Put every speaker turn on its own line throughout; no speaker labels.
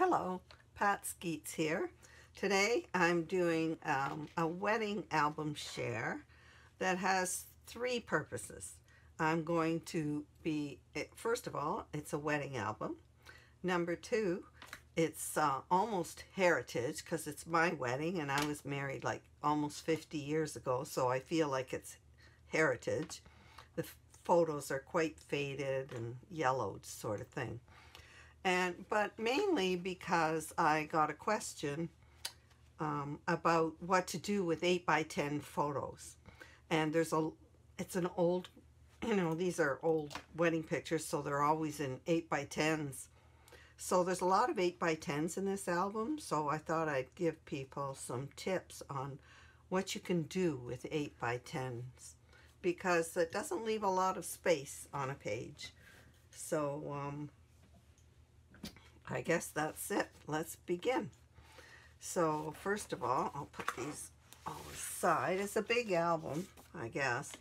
Hello, Pat Skeets here. Today I'm doing a wedding album share that has three purposes. I'm going to be, first of all, it's a wedding album. Number two, it's almost heritage because it's my wedding and I was married like almost 50 years ago, so I feel like it's heritage. The photos are quite faded and yellowed sort of thing. But mainly because I got a question about what to do with 8x10 photos. And it's an old, these are old wedding pictures, so they're always in 8x10s. So there's a lot of 8x10s in this album, so I thought I'd give people some tips on what you can do with 8x10s, because it doesn't leave a lot of space on a page. So I guess that's it. Let's begin. So first of all, I'll put these all aside. It's a big album, I guess.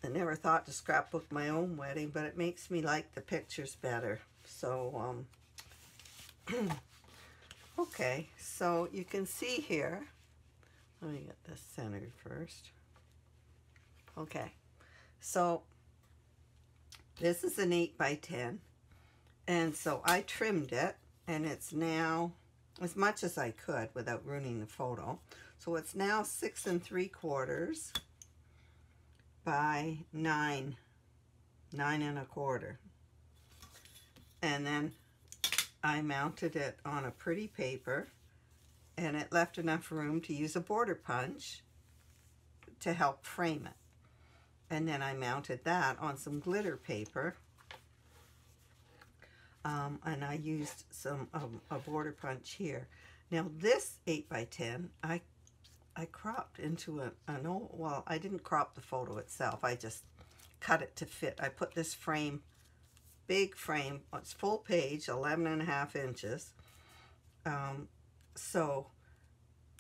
I never thought to scrapbook my own wedding, but it makes me like the pictures better. So, okay, so you can see here, let me get this centered first. Okay, so this is an 8x10. And so I trimmed it, and it's now, as much as I could without ruining the photo. So it's now 6 3/4 by 9 1/4. And then I mounted it on a pretty paper, and it left enough room to use a border punch to help frame it. And then I mounted that on some glitter paper. And I used a border punch here. Now this 8x10, I cropped into an old, well, I didn't crop the photo itself. I just cut it to fit. I put this frame, big frame, it's full page, 11.5 inches. So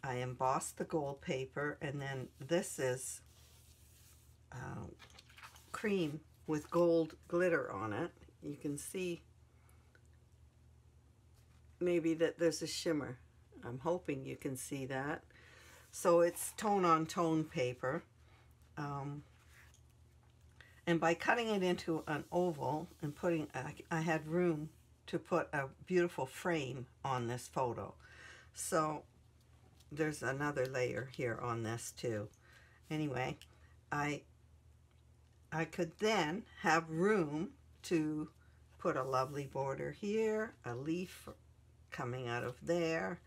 I embossed the gold paper, and then this is cream with gold glitter on it. You can see maybe that there's a shimmer. I'm hoping you can see that. So it's tone on tone paper. And by cutting it into an oval and putting, I had room to put a beautiful frame on this photo. So there's another layer here on this too. Anyway, I could then have room to put a lovely border here, a leaf coming out of there.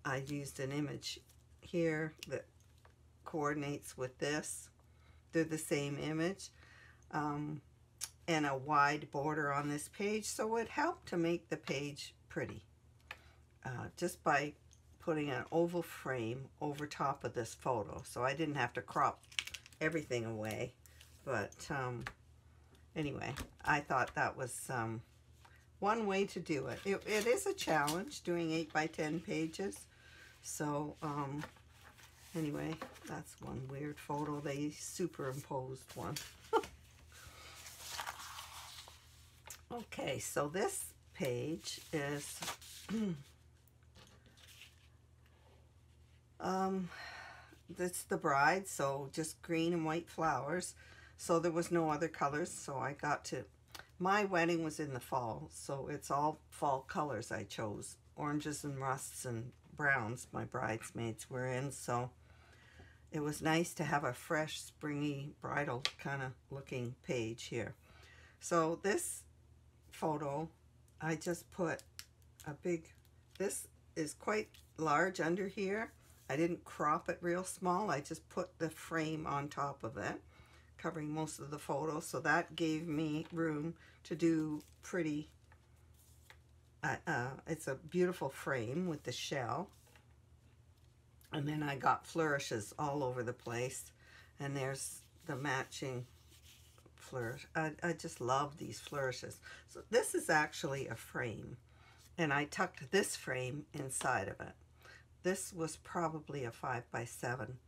I used an image here that coordinates with this. They're the same image. And a wide border on this page, so it helped to make the page pretty. Just by putting an oval frame over top of this photo. So I didn't have to crop everything away. But anyway, I thought that was one way to do it. It is a challenge doing 8x10 pages. So anyway, that's one weird photo. They superimposed one. Okay, so this page is it's the bride, so just green and white flowers. So there was no other colors, so I got to, my wedding was in the fall, so it's all fall colors I chose. Oranges and rusts and browns my bridesmaids were in, so it was nice to have a fresh, springy, bridal kind of looking page here. So this photo, I just put a big, this is quite large under here. I didn't crop it real small. I just put the frame on top of it, covering most of the photo, so that gave me room to do pretty, it's a beautiful frame with the shell, and then I got flourishes all over the place, and there's the matching flourish. I just love these flourishes. So this is actually a frame, and I tucked this frame inside of it. This was probably a 5x7.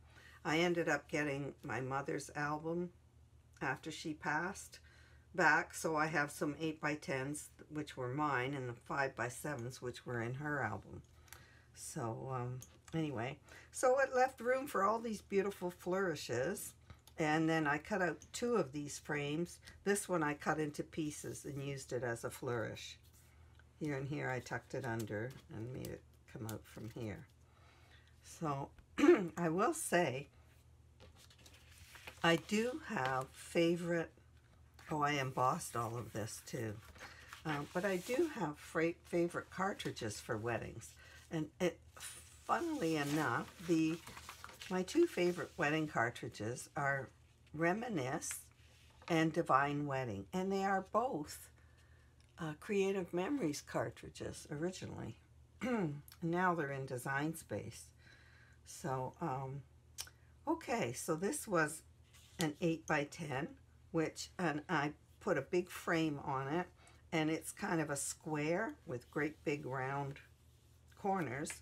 I ended up getting my mother's album after she passed, back, so I have some 8x10s, which were mine, and the 5x7s, which were in her album. So anyway, so it left room for all these beautiful flourishes. And then I cut out 2 of these frames. This one I cut into pieces and used it as a flourish. Here and here I tucked it under and made it come out from here. So I will say I do have favorite, oh, I embossed all of this too. But I do have favorite cartridges for weddings. And funnily enough, my 2 favorite wedding cartridges are Reminisce and Divine Wedding. And they are both Creative Memories cartridges originally. Now they're in Design Space. So, okay, so this was an 8x10, and I put a big frame on it, and it's kind of a square with great big round corners.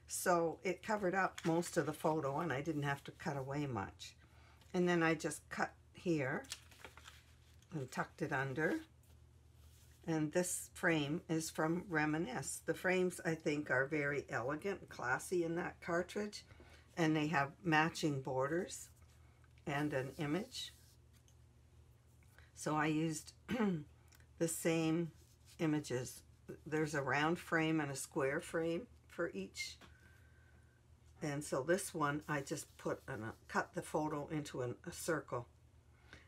So it covered up most of the photo, and I didn't have to cut away much. And then I just cut here and tucked it under. And this frame is from Reminisce. The frames, I think, are very elegant and classy in that cartridge. And they have matching borders and an image. So I used the same images. There's a round frame and a square frame for each. And so this one, I just cut the photo into a circle.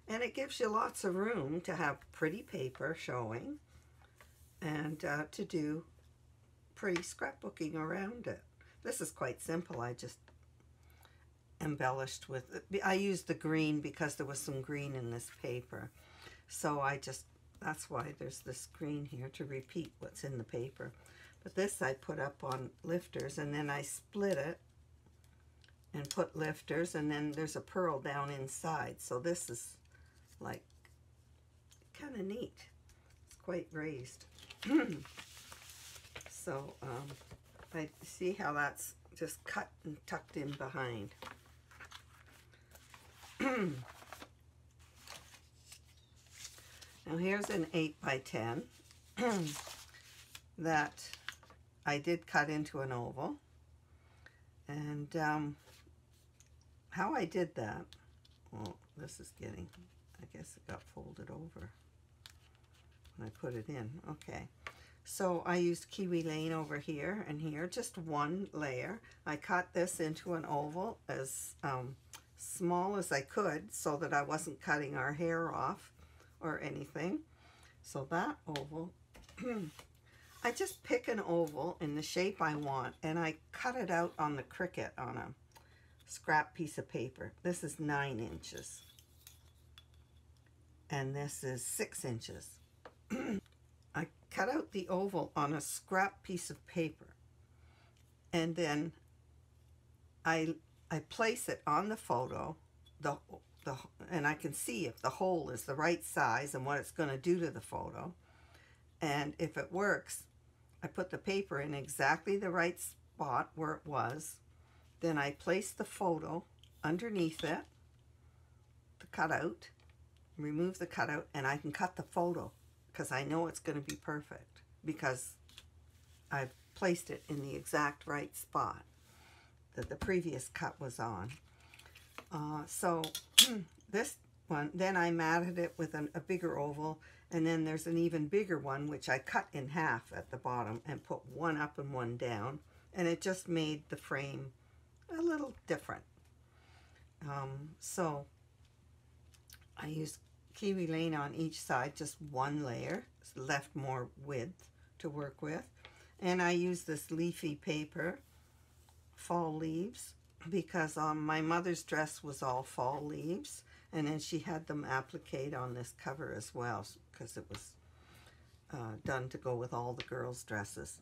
And it gives you lots of room to have pretty paper showing and to do pretty scrapbooking around it. This is quite simple. I just embellished with it. I used the green because there was some green in this paper. So that's why there's this green here, to repeat what's in the paper. But this I put up on lifters, and then I split it and put lifters, and then there's a pearl down inside. So this is like kind of neat. It's quite raised. So I see how that's just cut and tucked in behind. Now here's an 8x10 that I did cut into an oval. And how I did that, well, this is getting, I guess it got folded over when I put it in. Okay, so I used Kiwi Lane over here and here, just one layer. I cut this into an oval as small as I could so that I wasn't cutting our hair off or anything. So that oval, I just pick an oval in the shape I want, and I cut it out on the Cricut on a scrap piece of paper. This is 9 inches. And this is 6 inches. I cut out the oval on a scrap piece of paper. And then I place it on the photo, and I can see if the hole is the right size and what it's going to do to the photo. And if it works, I put the paper in exactly the right spot where it was. Then I place the photo underneath it, the cutout, remove the cutout, and I can cut the photo because I know it's going to be perfect because I've placed it in the exact right spot that the previous cut was on. So this one, then I matted it with a bigger oval, and then there's an even bigger one which I cut in half at the bottom and put one up and one down, and it just made the frame a little different. So I used Kiwi Lane on each side, just one layer, left more width to work with. And I used this leafy paper, fall leaves, because my mother's dress was all fall leaves, and then she had them appliqued on this cover as well because it was done to go with all the girls' dresses.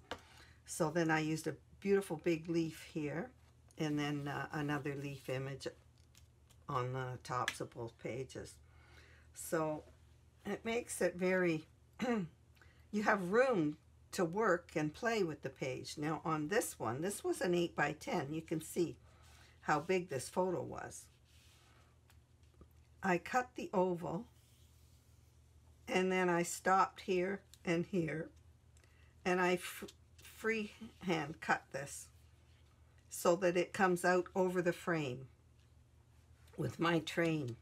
So then I used a beautiful big leaf here, and then another leaf image on the tops of both pages. So it makes it very, you have room to work and play with the page. Now on this one, this was an 8x10. You can see how big this photo was. I cut the oval And then I stopped here and here, and I freehand cut this so that it comes out over the frame with my train.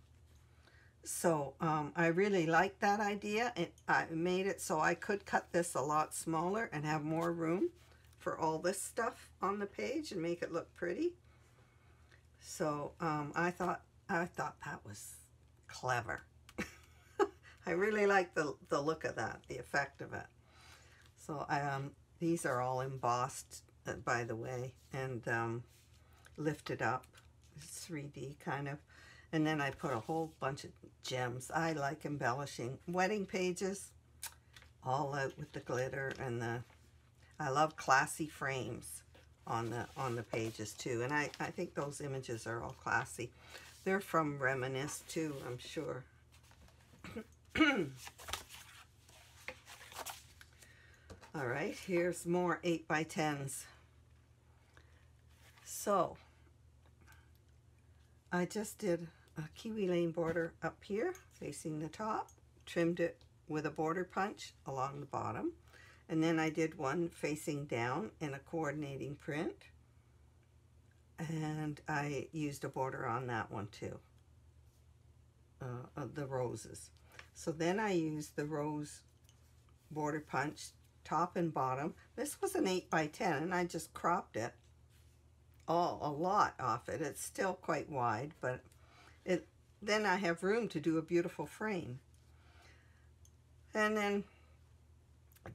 So I really like that idea. I made it so I could cut this a lot smaller and have more room for all this stuff on the page and make it look pretty. So I thought that was clever. I really like the look of that, the effect of it. So these are all embossed, by the way, and lifted up. It's 3D kind of. And then I put a whole bunch of gems. I like embellishing wedding pages, all out with the glitter and I love classy frames on the pages too. And I think those images are all classy. They're from Reminisce too, I'm sure. All right, here's more 8x10s. So I just did a kiwi lane border up here facing the top, trimmed it with a border punch along the bottom, and then I did one facing down in a coordinating print, and I used a border on that one too, of the roses. So then I used the rose border punch top and bottom. This was an 8x10 and I just cropped it a lot off it. It's still quite wide, but then I have room to do a beautiful frame. And then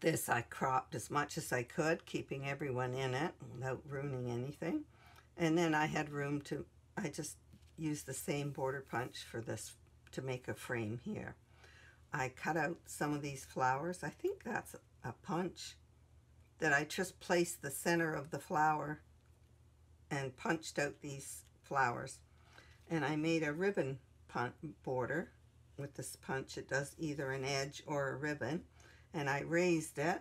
this I cropped as much as I could, keeping everyone in it without ruining anything. And then I had room to, I just used the same border punch for this to make a frame here. I cut out some of these flowers. I think that's a punch that I just placed the center of the flower and punched out these flowers. And I made a ribbon border with this punch. It does either an edge or a ribbon. And I raised it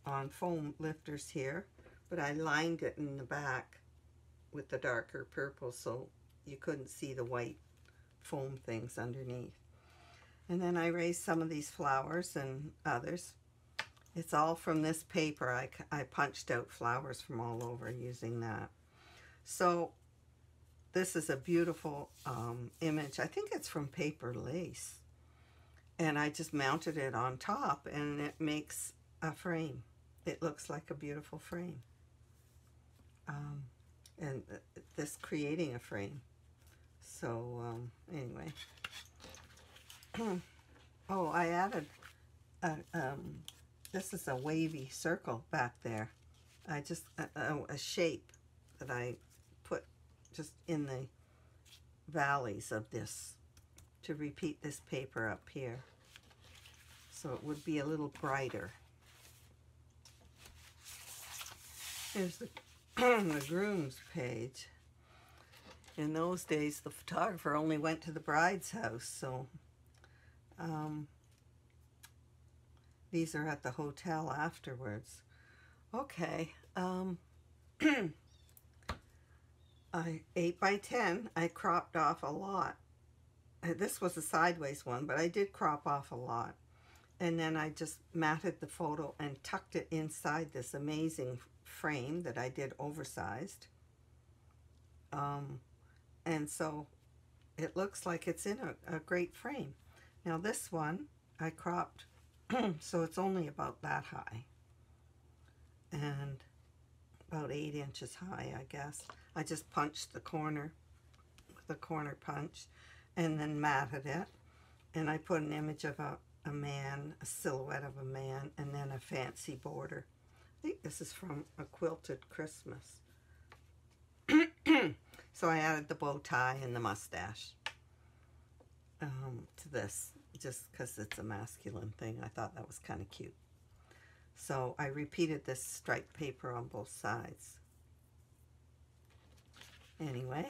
on foam lifters here, but I lined it in the back with the darker purple so you couldn't see the white foam things underneath. And then I raised some of these flowers and others. It's all from this paper. I punched out flowers from all over using that. So this is a beautiful image. I think it's from Paper Lace. And I just mounted it on top and it makes a frame. It looks like a beautiful frame. And this creating a frame. So anyway. Oh, I added this is a wavy circle back there. I just a shape that I put just in the valleys of this to repeat this paper up here, so it would be a little brighter. Here's the the groom's page. In those days, the photographer only went to the bride's house, so these are at the hotel afterwards. Okay, 8x10, I cropped off a lot. This was a sideways one, but I did crop off a lot. And then I just matted the photo and tucked it inside this amazing frame that I did oversized. And so it looks like it's in a great frame. Now this one I cropped so it's only about that high and about 8 inches high, I guess. I just punched the corner with a corner punch and then matted it, and I put an image of a man, a silhouette of a man, and then a fancy border. I think this is from A Quilted Christmas. So I added the bow tie and the mustache to this, just because it's a masculine thing. I thought that was kind of cute. So I repeated this striped paper on both sides. Anyway,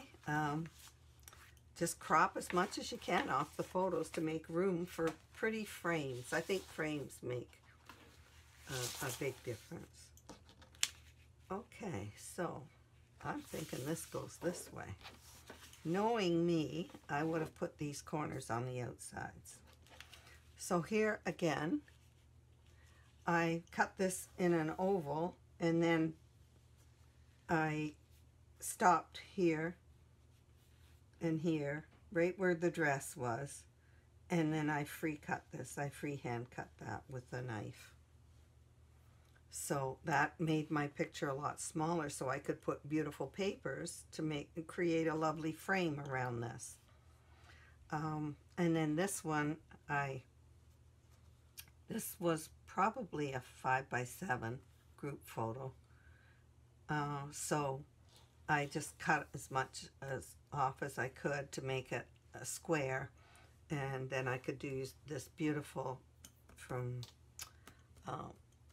just crop as much as you can off the photos to make room for pretty frames. I think frames make a big difference. Okay, so I'm thinking this goes this way. Knowing me, I would have put these corners on the outsides. So here again, I cut this in an oval, and then I stopped here and here, right where the dress was, and then I free cut this. I freehand cut that with a knife. So that made my picture a lot smaller, so I could put beautiful papers to create a lovely frame around this. And then this one, this was probably a 5x7 group photo. So I just cut as much off as I could to make it a square, and then I could do this beautiful from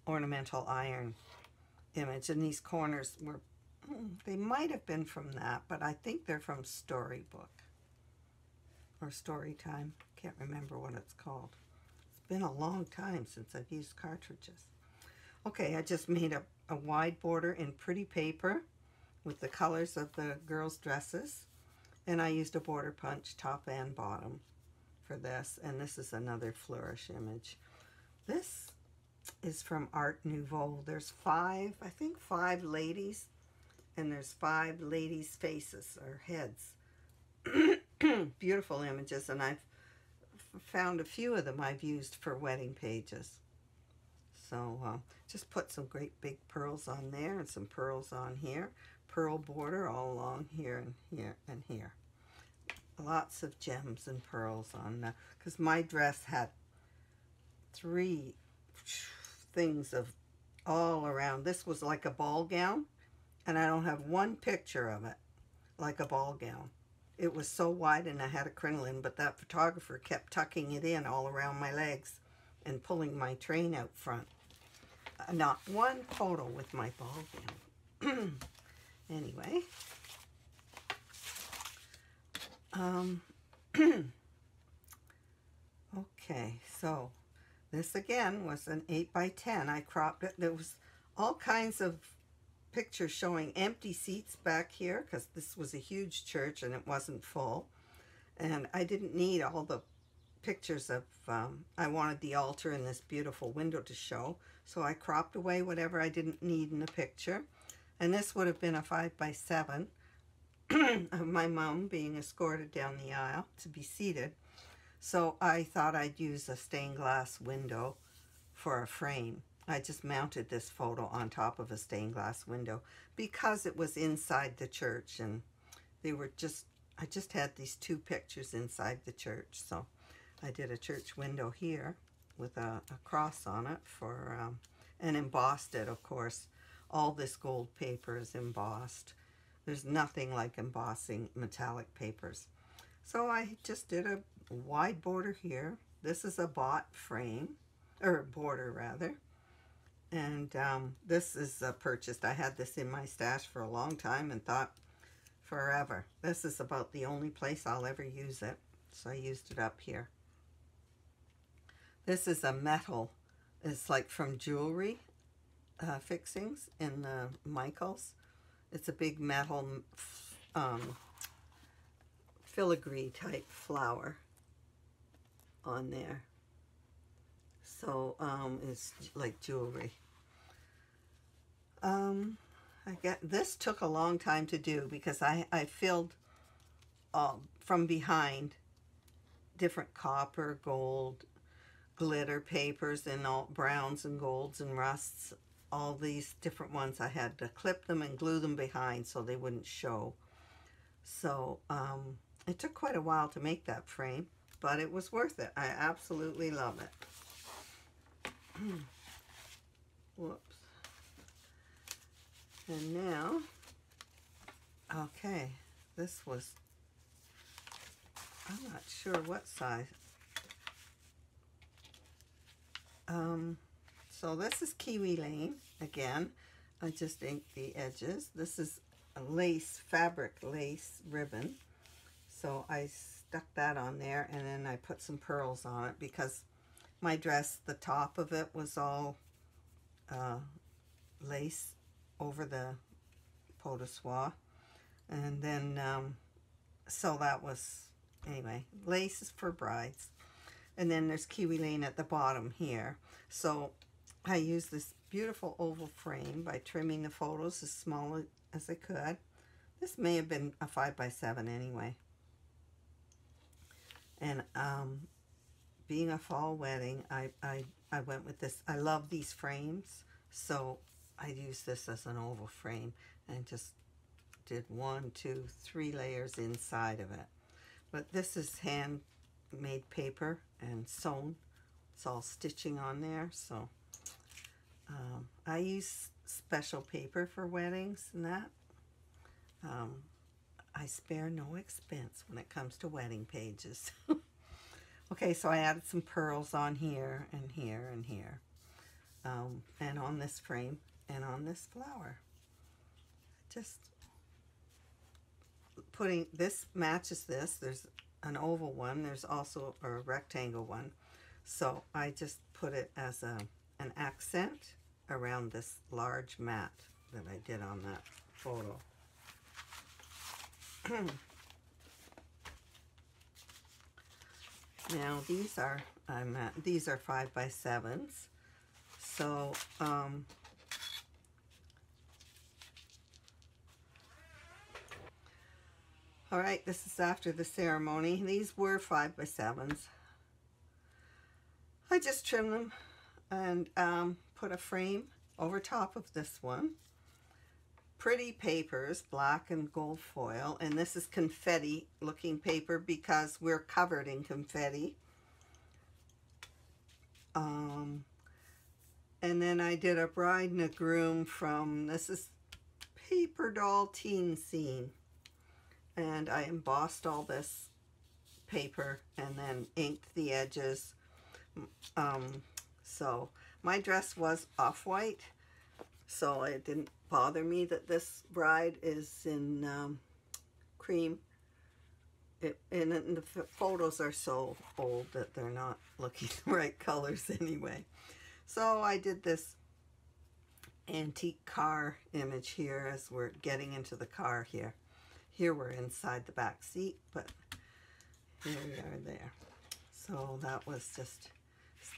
ornamental iron image, and these corners were, they might have been from that, but I think they're from Storybook or Storytime. Can't remember what it's called. It's been a long time since I've used cartridges. Okay, I just made a wide border in pretty paper with the colors of the girls' dresses, and I used a border punch top and bottom for this, and this is another flourish image. This is from Art Nouveau. There's I think five ladies, and there's 5 ladies' faces or heads. Beautiful images, and I've found a few of them I've used for wedding pages. So just put some great big pearls on there and some pearls on here. Pearl border all along here and here and here. Lots of gems and pearls on that, because my dress had 3 things of all around. This was like a ball gown, and I don't have one picture of it like a ball gown. It was so wide, and I had a crinoline, but that photographer kept tucking it in all around my legs and pulling my train out front. Not one photo with my ball gown. Anyway, okay, so this again was an 8x10. I cropped it. There was all kinds of pictures showing empty seats back here, because this was a huge church and it wasn't full. And I didn't need all the pictures of, I wanted the altar and this beautiful window to show. So I cropped away whatever I didn't need in the picture. And this would have been a 5x7 of my mom being escorted down the aisle to be seated. So I thought I'd use a stained glass window for a frame. I just mounted this photo on top of a stained glass window because it was inside the church, and they were I just had these 2 pictures inside the church. So I did a church window here with a cross on it for, and embossed it, of course. All this gold paper is embossed. There's nothing like embossing metallic papers. So I just did a wide border here. This is a bought frame, or border rather. And this is purchased. I had this in my stash for a long time and thought forever. This is about the only place I'll ever use it. So I used it up here. This is a metal. It's like from jewelry fixings in the Michaels. It's a big metal filigree type flower on there. So it's like jewelry. This took a long time to do because I filled from behind different copper, gold, glitter papers, and all browns and golds and rusts. All these different ones, I had to clip them and glue them behind so they wouldn't show. So it took quite a while to make that frame, but it was worth it. I absolutely love it. Whoops. And now, okay, this was, I'm not sure what size. So this is Kiwi Lane again. I just inked the edges. This is a lace, fabric lace ribbon. So I stuck that on there, and then I put some pearls on it because my dress, the top of it was all lace over the pot de soie. And then, so that was, anyway, lace is for brides. And then there's Kiwi Lane at the bottom here. So I used this beautiful oval frame by trimming the photos as small as I could. This may have been a 5x7 anyway. And being a fall wedding, I went with this. I love these frames, so I used this as an oval frame and just did 1, 2, 3 layers inside of it. But this is handmade paper and sewn. It's all stitching on there, so I use special paper for weddings and that. I spare no expense when it comes to wedding pages. Okay, so I added some pearls on here and here and here, and on this frame and on this flower. Just putting this matches this. There's an oval one. There's also a rectangle one. So I just put it as an accent around this large mat that I did on that photo. Now these are 5x7s. So all right, this is after the ceremony. These were 5x7s. I just trimmed them and put a frame over top of this one. Pretty papers, black and gold foil, and this is confetti looking paper because we're covered in confetti. And then I did a bride and a groom from, this is Paper Doll Teen Scene. And I embossed all this paper and then inked the edges. So my dress was off-white, so it didn't bother me that this bride is in cream. And the photos are so old that they're not looking the right colors anyway. So I did this antique car image here as we're getting into the car here. Here we're inside the back seat, but here we are there. So that was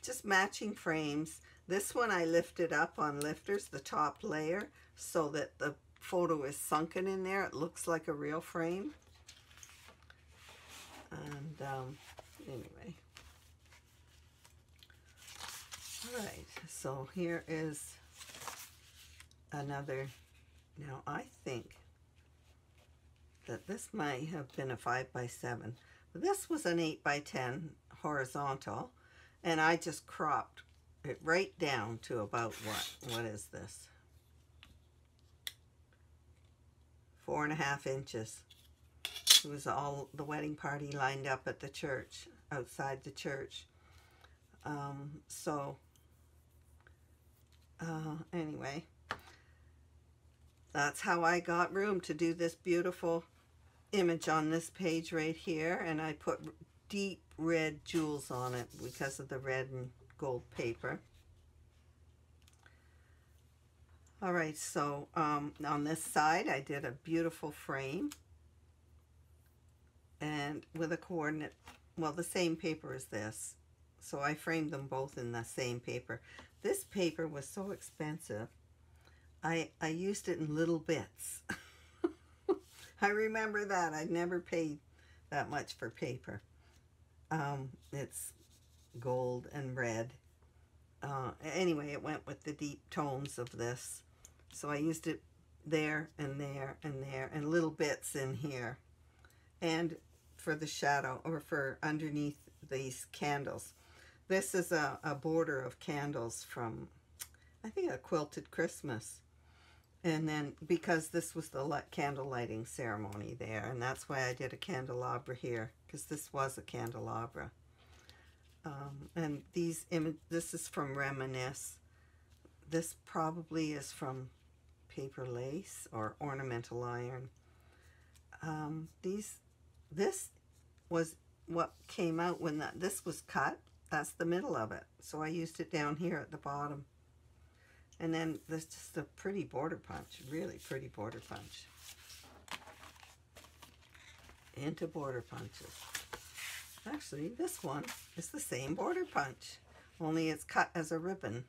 just matching frames. This one I lifted up on lifters, the top layer, so that the photo is sunken in there. It looks like a real frame. And anyway. All right, so here is another. Now I think that this might have been a 5x7. But this was an 8x10 horizontal, and I just cropped it right down to about what is this? 4.5 inches. It was all the wedding party lined up at the church, outside the church. Anyway, that's how I got room to do this beautiful image on this page right here, and I put deep red jewels on it because of the red and gold paper. All right, so on this side I did a beautiful frame, and with a coordinate, well, the same paper as this, so I framed them both in the same paper. This paper was so expensive, I used it in little bits. I remember that. I'd never paid that much for paper. It's gold and red. Anyway, it went with the deep tones of this. So I used it there and there and there and little bits in here. And for the shadow, or for underneath these candles. This is a border of candles from, I think, a Quilted Christmas. And then, because this was the candle lighting ceremony there, and that's why I did a candelabra here, because this was a candelabra. And this is from Reminisce. This probably is from Paper Lace or Ornamental Iron. This was what came out when this was cut. That's the middle of it. So I used it down here at the bottom. And then there's just a pretty border punch, really pretty border punch. Into border punches. Actually, this one is the same border punch, only it's cut as a ribbon.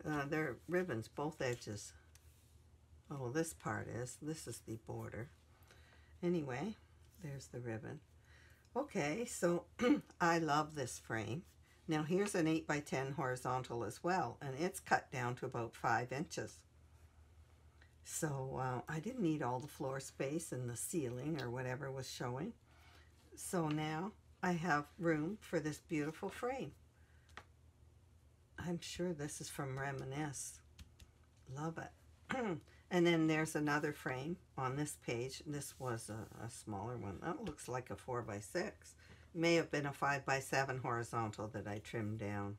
They're ribbons, both edges. Oh, this part is. This is the border. Anyway, there's the ribbon. Okay, so I love this frame. Now here's an 8 by 10 horizontal as well, and it's cut down to about 5 inches. So I didn't need all the floor space and the ceiling or whatever was showing. So now I have room for this beautiful frame. I'm sure this is from Reminisce. Love it. And then there's another frame on this page. This was a smaller one. That looks like a 4 by 6. May have been a 5 by 7 horizontal that I trimmed down.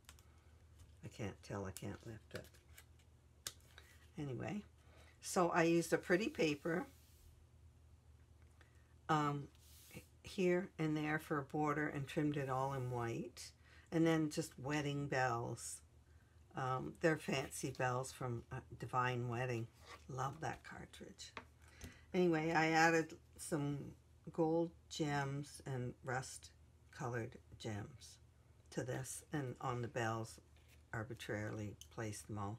I can't tell. I can't lift it. Anyway, so I used a pretty paper here and there for a border and trimmed it all in white. And then just wedding bells. They're fancy bells from Divine Wedding. Love that cartridge. Anyway, I added some gold gems and rust colored gems to this, and on the bells arbitrarily placed them all.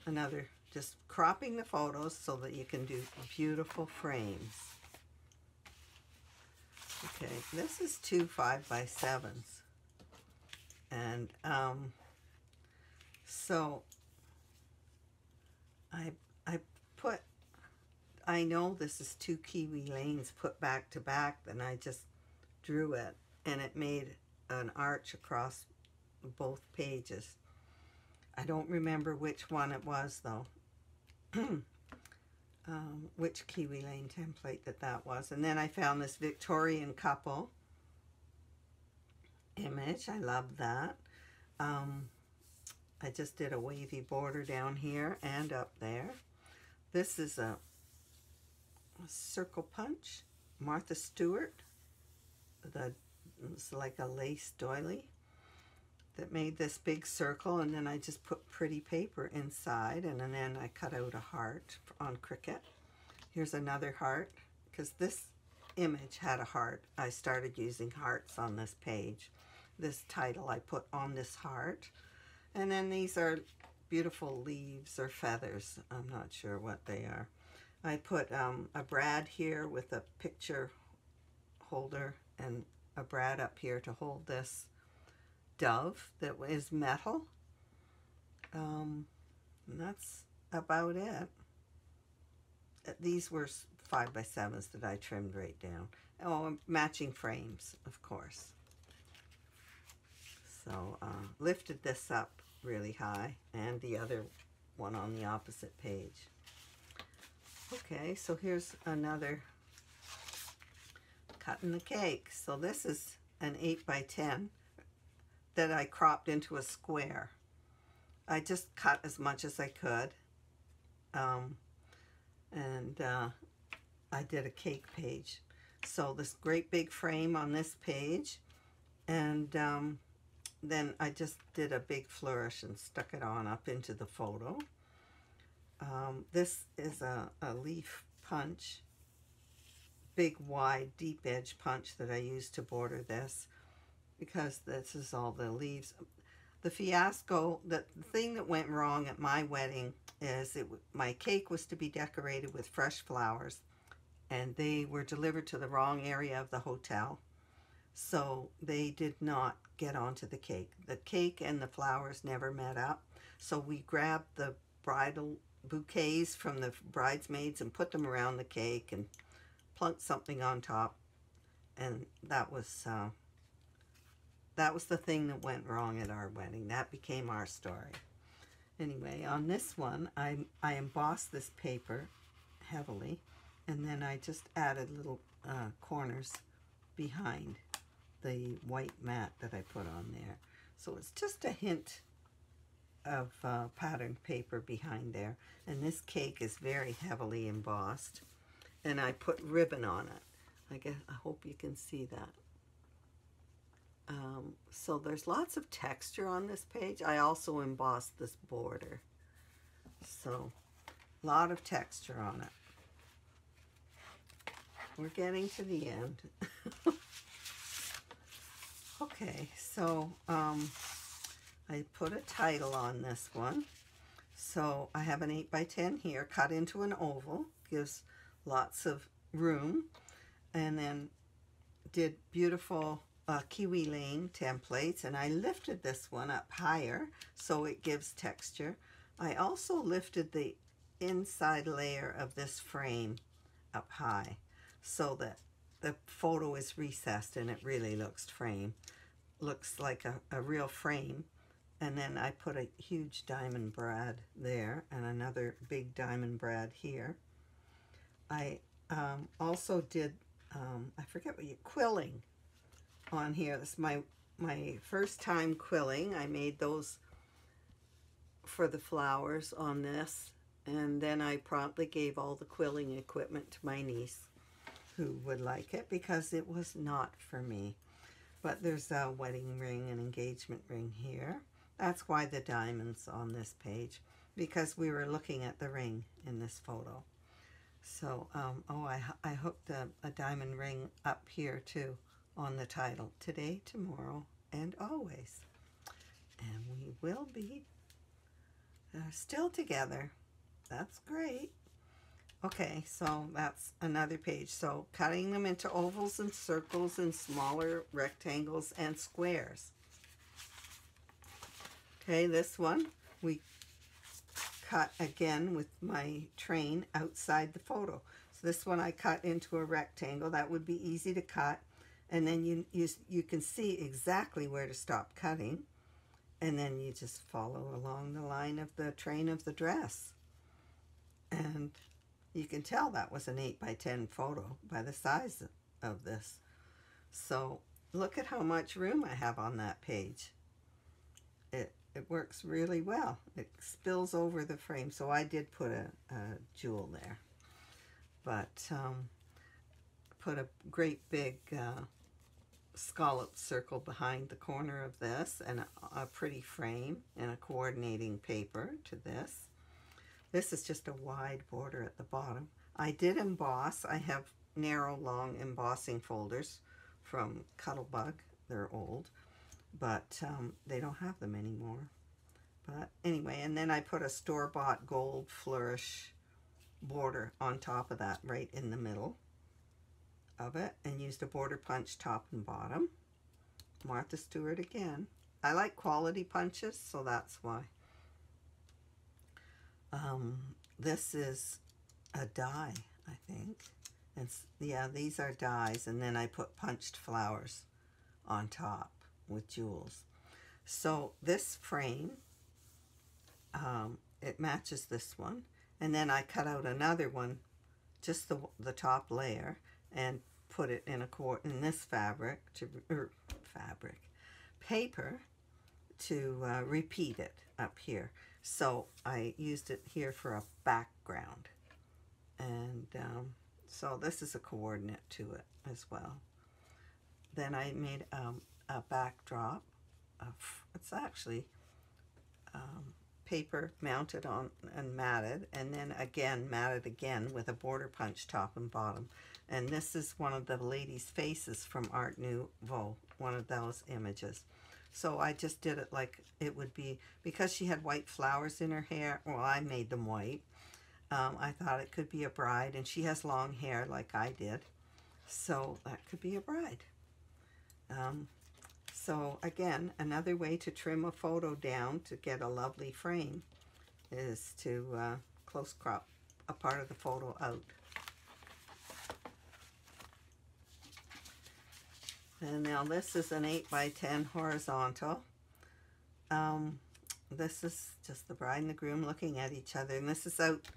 Another, just cropping the photos so that you can do beautiful frames. Okay, this is 2 5 by 7s. And so I know this is 2 kiwi lanes put back to back, and I just drew it, and it made an arch across both pages. I don't remember which one it was though. Which kiwi lane template that was. And then I found this Victorian couple image. I love that. I just did a wavy border down here and up there. This is a circle punch, Martha Stewart. It's like a lace doily that made this big circle, and then I just put pretty paper inside, and then I cut out a heart on Cricut. Here's another heart, because this image had a heart. I started using hearts on this page. This title I put on this heart. And then these are beautiful leaves or feathers. I'm not sure what they are. I put a brad here with a picture holder and a brad up here to hold this dove that is metal. And that's about it. These were 5 by 7s that I trimmed right down. Oh, matching frames, of course. So lifted this up really high, and the other one on the opposite page. Okay, so here's another cutting the cake. So this is an 8 by 10 that I cropped into a square. I just cut as much as I could. I did a cake page. So this great big frame on this page, and then I just did a big flourish and stuck it on up into the photo. This is a leaf punch, big wide deep edge punch that I used to border this, because this is all the leaves. The fiasco, the thing that went wrong at my wedding is my cake was to be decorated with fresh flowers, and they were delivered to the wrong area of the hotel. So they did not get onto the cake. The cake and the flowers never met up. So we grabbed the bridal bouquets from the bridesmaids and put them around the cake and plunked something on top. And that was the thing that went wrong at our wedding. That became our story. Anyway, on this one, I embossed this paper heavily, and then I just added little corners behind the white mat that I put on there. So it's just a hint of patterned paper behind there. And this cake is very heavily embossed. And I put ribbon on it. I hope you can see that. So there's lots of texture on this page. I also embossed this border. So a lot of texture on it. We're getting to the end. Okay, so I put a title on this one. So I have an 8x10 here cut into an oval, gives lots of room, and then did beautiful Kiwi Lane templates, and I lifted this one up higher so it gives texture. I also lifted the inside layer of this frame up high so that the photo is recessed and it really looks like a real frame. And then I put a huge diamond brad there and another big diamond brad here. I also did, I forget what quilling on here. This is my first time quilling. I made those for the flowers on this. And then I promptly gave all the quilling equipment to my niece who would like it because it was not for me. But there's a wedding ring and engagement ring here. That's why the diamond's on this page, because we were looking at the ring in this photo. So, I hooked a diamond ring up here too on the title, Today, Tomorrow, and Always. And we will be still together. That's great. Okay, so that's another page. So cutting them into ovals and circles and smaller rectangles and squares. Okay, this one we cut again with my train outside the photo. So this one I cut into a rectangle. That would be easy to cut. And then you can see exactly where to stop cutting. And then you just follow along the line of the train of the dress. And you can tell that was an 8x10 photo by the size of this. So look at how much room I have on that page. It works really well. It spills over the frame. So I did put a jewel there. But put a great big scalloped circle behind the corner of this and a pretty frame and a coordinating paper to this. This is just a wide border at the bottom. I did emboss. I have narrow, long embossing folders from Cuttlebug. They're old, but they don't have them anymore. But anyway, and then I put a store-bought gold flourish border on top of that right in the middle of it and used a border punch top and bottom. Martha Stewart again. I like quality punches, so that's why. This is a die, I think. Yeah, these are dies, and then I put punched flowers on top with jewels. So this frame, it matches this one, and then I cut out another one, just the top layer, and put it in this paper to repeat it up here. So I used it here for a background, and so this is a coordinate to it as well. Then I made a backdrop of, it's actually paper mounted on and matted, and then again matted again with a border punch top and bottom. And this is one of the ladies' faces from Art Nouveau, one of those images. So I just did it like it would be, because she had white flowers in her hair. Well, I made them white. I thought it could be a bride, and she has long hair like I did. So that could be a bride. So again, another way to trim a photo down to get a lovely frame is to close crop a part of the photo out. And now this is an 8x10 horizontal. This is just the bride and the groom looking at each other. And this is out,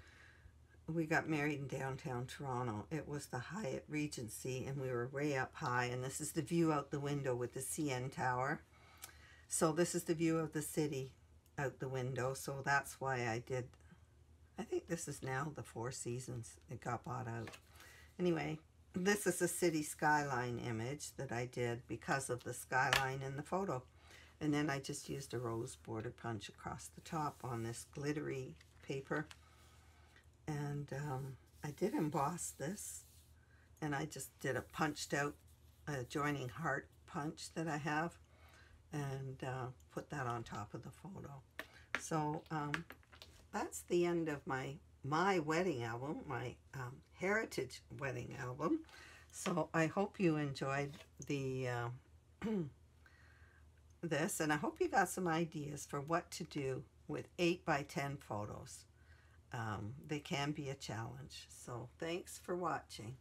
we got married in downtown Toronto. It was the Hyatt Regency, and we were way up high. And this is the view out the window with the CN Tower. So this is the view of the city out the window. So that's why I did, I think this is now the Four Seasons. It got bought out. Anyway, this is a city skyline image that I did because of the skyline in the photo. And then I just used a rose border punch across the top on this glittery paper. And I did emboss this. And I just did a punched out joining heart punch that I have. and put that on top of the photo. So that's the end of my wedding album, my heritage wedding album. So I hope you enjoyed the this, and I hope you got some ideas for what to do with 8 by 10 photos. They can be a challenge. So thanks for watching.